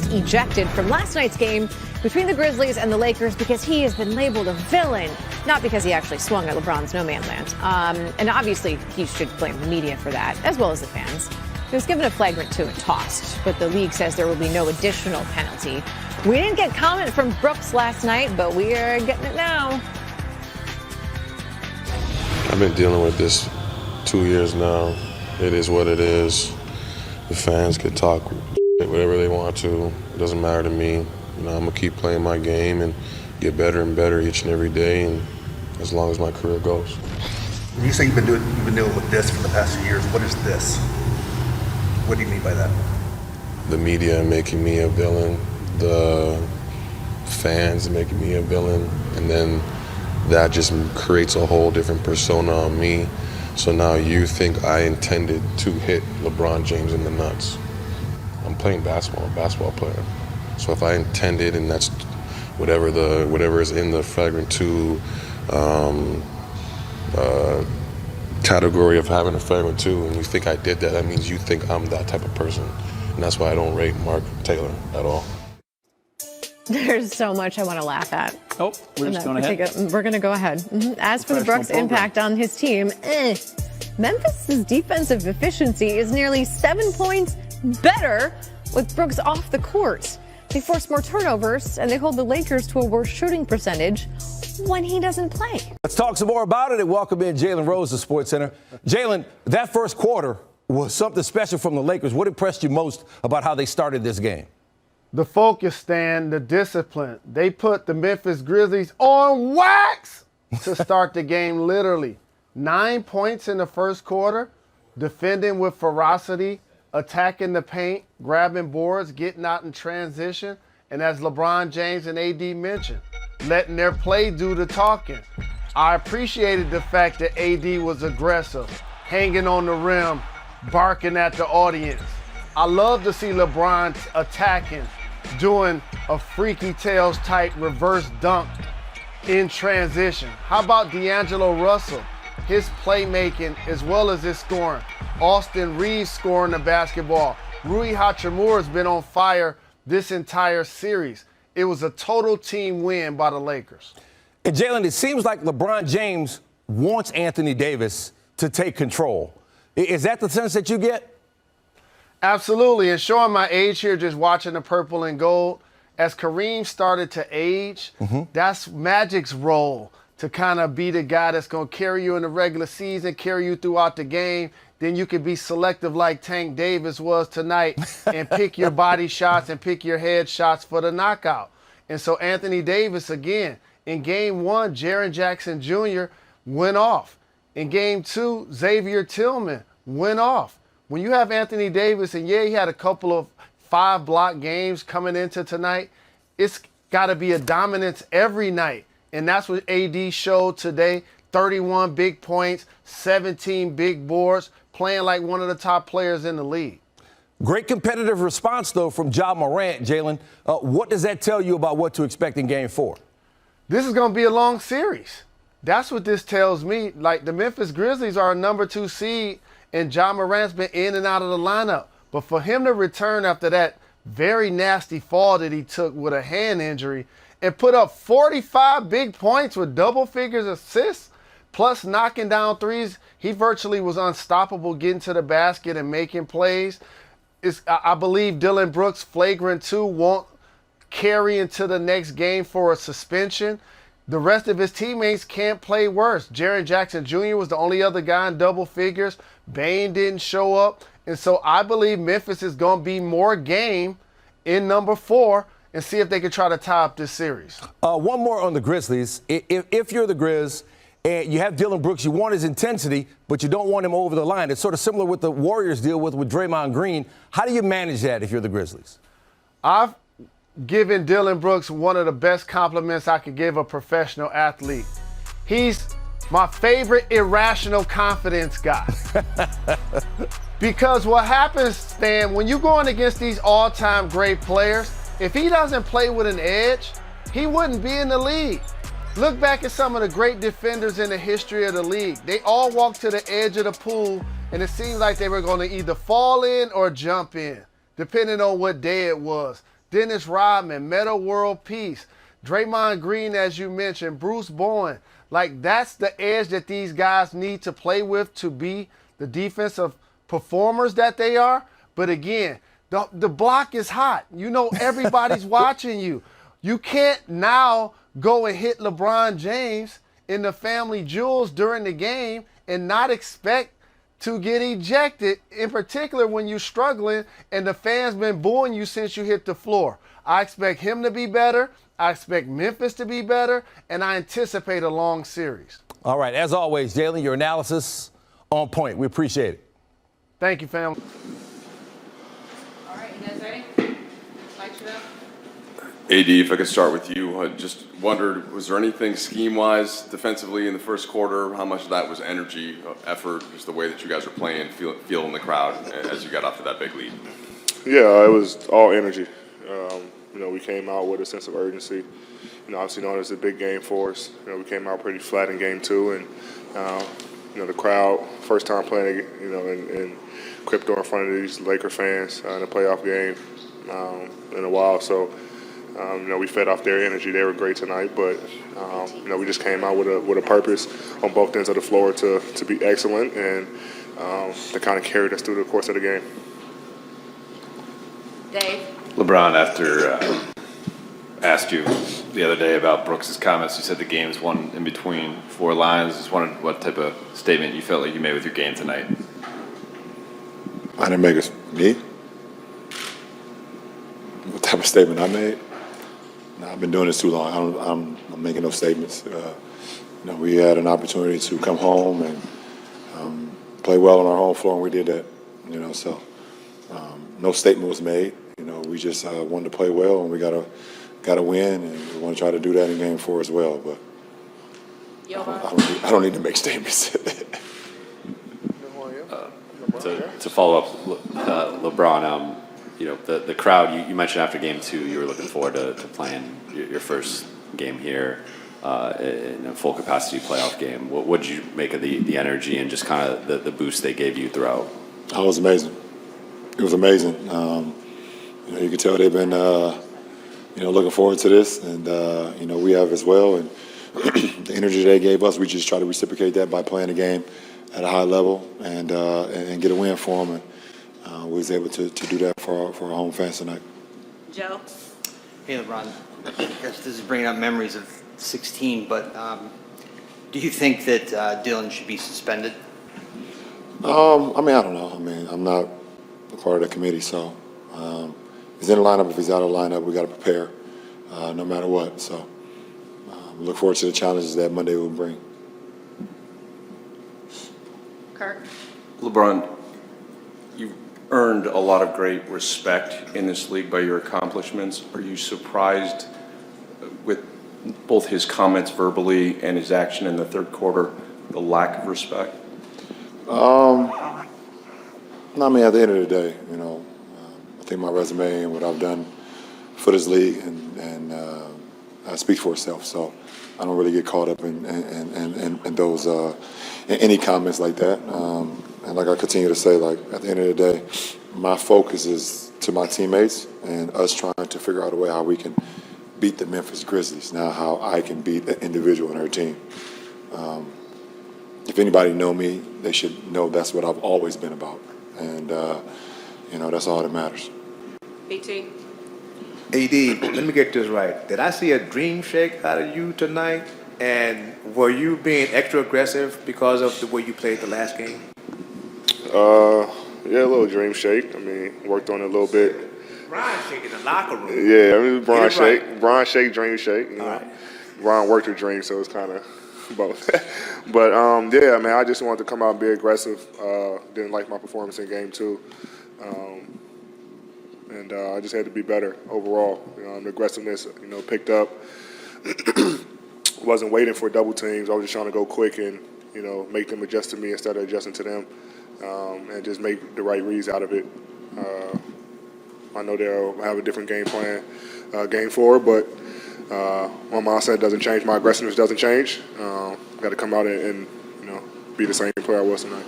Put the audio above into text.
ejected from last night's game between the Grizzlies and the Lakers because he has been labeled a villain, not because he actually swung at LeBron's no-man land. And obviously, he should blame the media for that, as well as the fans. He was given a flagrant 2 and tossed, but the league says there will be no additional penalty. We didn't get comment from Brooks last night, but we are getting it now. I've been dealing with this 2 years now. It is what it is. The fans could talk whatever they want to. It doesn't matter to me. I'm gonna keep playing my game and get better and better each and every day, and as long as my career goes. When you say you've been dealing with this for the past few years, what is this? What do you mean by that? The media making me a villain, the fans making me a villain, and then that just creates a whole different persona on me. So now you think I intended to hit LeBron James in the nuts. I'm playing basketball, I'm a basketball player. So if I intended, and that's whatever is in the flagrant 2 category of having a flagrant 2, and you think I did that, that means you think I'm that type of person. And that's why I don't rate Mark Taylor at all. There's so much I want to laugh at. Oh, we're just going ahead. We're going to go ahead. As for the Brooks impact on his team, Memphis's defensive efficiency is nearly 7 points better with Brooks off the court. They force more turnovers, and they hold the Lakers to a worse shooting percentage when he doesn't play. Let's talk some more about it and welcome in Jalen Rose to SportsCenter. Jalen, that first quarter was something special from the Lakers. What impressed you most about how they started this game? The focus, Stan, the discipline. They put the Memphis Grizzlies on wax to start the game, literally. 9 points in the first quarter, defending with ferocity, attacking the paint, grabbing boards, getting out in transition, and as LeBron James and AD mentioned, letting their play do the talking. I appreciated the fact that AD was aggressive, hanging on the rim, barking at the audience. I love to see LeBron attacking, doing a freaky tails type reverse dunk in transition. How about D'Angelo Russell? His playmaking as well as his scoring. Austin Reeves scoring the basketball. Rui Hachimura's been on fire this entire series. It was a total team win by the Lakers. And Jalen, it seems like LeBron James wants Anthony Davis to take control. Is that the sense that you get? Absolutely, and showing my age here just watching the purple and gold, as Kareem started to age, that's Magic's role, to kind of be the guy that's going to carry you in the regular season, carry you throughout the game. Then you could be selective like Tank Davis was tonight and pick your body shots and pick your head shots for the knockout. And so Anthony Davis, again, in Game 1, Jaren Jackson Jr. went off. In Game 2, Xavier Tillman went off. When you have Anthony Davis, and yeah, he had a couple of 5-block games coming into tonight, it's got to be a dominance every night. And that's what AD showed today. 31 big points, 17 big boards, playing like one of the top players in the league. Great competitive response, though, from Ja Morant, Jalen. What does that tell you about what to expect in Game 4? This is going to be a long series. That's what this tells me. Like, the Memphis Grizzlies are a number 2 seed, and Ja Morant's been in and out of the lineup. But for him to return after that very nasty fall that he took with a hand injury and put up 45 big points with double figures assists, plus knocking down threes, he virtually was unstoppable getting to the basket and making plays. I believe Dillon Brooks' flagrant 2 won't carry into the next game for a suspension. The rest of his teammates can't play worse. Jaren Jackson Jr. was the only other guy in double figures. Bane didn't show up. And so I believe Memphis is going to be more game in number 4 and see if they can try to tie up this series. One more on the Grizzlies. If you're the Grizz and you have Dillon Brooks, you want his intensity, but you don't want him over the line. It's sort of similar with the Warriors deal with Draymond Green. How do you manage that if you're the Grizzlies? I've given Dillon Brooks one of the best compliments I could give a professional athlete. He's my favorite irrational confidence guy. Because what happens, Stan, when you're going against these all-time great players, if he doesn't play with an edge, he wouldn't be in the league. Look back at some of the great defenders in the history of the league. They all walked to the edge of the pool, and it seemed like they were going to either fall in or jump in, depending on what day it was. Dennis Rodman, Metta World Peace, Draymond Green, as you mentioned, Bruce Bowen. Like, that's the edge that these guys need to play with to be the defensive performers that they are. But again, the block is hot. You know, everybody's watching you. You can't now go and hit LeBron James in the family jewels during the game and not expect to get ejected, in particular when you're struggling and the fans been booing you since you hit the floor. I expect him to be better. I expect Memphis to be better, and I anticipate a long series. All right, as always, Jalen, your analysis on point. We appreciate it. Thank you, family. All right, you guys ready? Lights it up. AD, if I could start with you, I just wondered, was there anything scheme-wise defensively in the first quarter? How much of that was energy, effort, just the way that you guys were playing, feeling the crowd as you got off to that big lead? Yeah, it was all energy. We came out with a sense of urgency. Obviously knowing it was a big game for us. We came out pretty flat in game 2, and the crowd, first time playing, in crypto in front of these Laker fans in a playoff game in a while. So, we fed off their energy. They were great tonight, but we just came out with a purpose on both ends of the floor to be excellent, and that kind of carried us through the course of the game. Dave. LeBron, after asked you the other day about Brooks' comments, you said the game's won in between 4 lines. Just wondered what type of statement you felt like you made with your game tonight. I didn't make me? What type of statement I made? No, I've been doing this too long. I'm making no statements. We had an opportunity to come home and play well on our home floor, and we did that. So no statement was made. We just wanted to play well, and we got to win, and we want to try to do that in game 4 as well. But I don't need to make statements. To follow up, LeBron, the crowd, you mentioned after game 2 you were looking forward to playing your first game here in a full capacity playoff game. What did you make of the energy and just kind of the boost they gave you throughout? Oh, it was amazing. It was amazing. You could tell they've been, looking forward to this, and we have as well. And the energy they gave us, we just try to reciprocate that by playing the game at a high level and get a win for them. And we was able to do that for our home fans tonight. Joe. Hey, LeBron. I guess this is bringing up memories of 16, but do you think that Dillon should be suspended? I don't know. I'm not a part of the committee, so if he's in the lineup, if he's out of the lineup, we got to prepare no matter what. So we look forward to the challenges that Monday will bring. Kirk. LeBron, you've earned a lot of great respect in this league by your accomplishments. Are you surprised with both his comments verbally and his action in the third quarter, the lack of respect? At the end of the day, I think my resume and what I've done for this league and speaks for itself. So I don't really get caught up in those in any comments like that. And like I continue to say, like at the end of the day, my focus is to my teammates and us trying to figure out a way how we can beat the Memphis Grizzlies. Now, how I can beat an individual on our team. If anybody know me, they should know that's what I've always been about. And, that's all that matters. BT. AD, let me get this right. Did I see a dream shake out of you tonight? And were you being extra aggressive because of the way you played the last game? Yeah, a little dream shake. Worked on it a little bit. Brian shake in the locker room. Yeah, Brian shake. Right. Brian shake, dream shake. Right. Brian worked with dream, so it's kind of both. But, I just wanted to come out and be aggressive. Didn't like my performance in game 2. And I just had to be better overall. The aggressiveness, picked up. Wasn't waiting for double teams. I was just trying to go quick and, make them adjust to me instead of adjusting to them, and just make the right reads out of it. I know they'll have a different game plan, game 4, but my mindset doesn't change. My aggressiveness doesn't change. Got to come out and be the same player I was tonight.